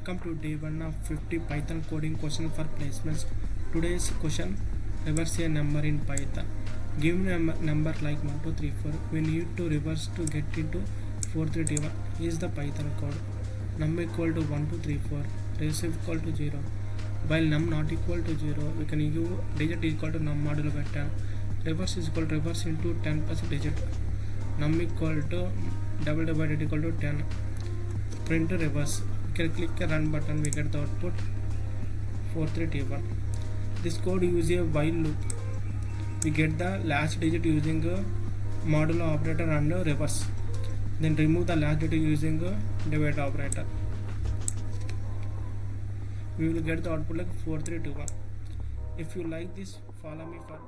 Welcome to day 1 of 50 Python coding question for placements. Today's question: reverse a number in Python. Given a number like 1, 2, 3, 4, we need to reverse to get into 4, 3, 2, 1. Is the Python code. Num equal to 1, 2, 3, 4, raise equal to 0. While num not equal to 0, we can use digit equal to num modulo by 10. Reverse is equal to reverse into 10 plus digit. Num equal to double divided equal to 10. Print reverse. We can click a run button, we get the output 43T1. This code uses a while loop. We get the last digit using a modulo operator and a reverse. Then remove the last digit using a divide operator. We will get the output like 4321. If you like this, follow me for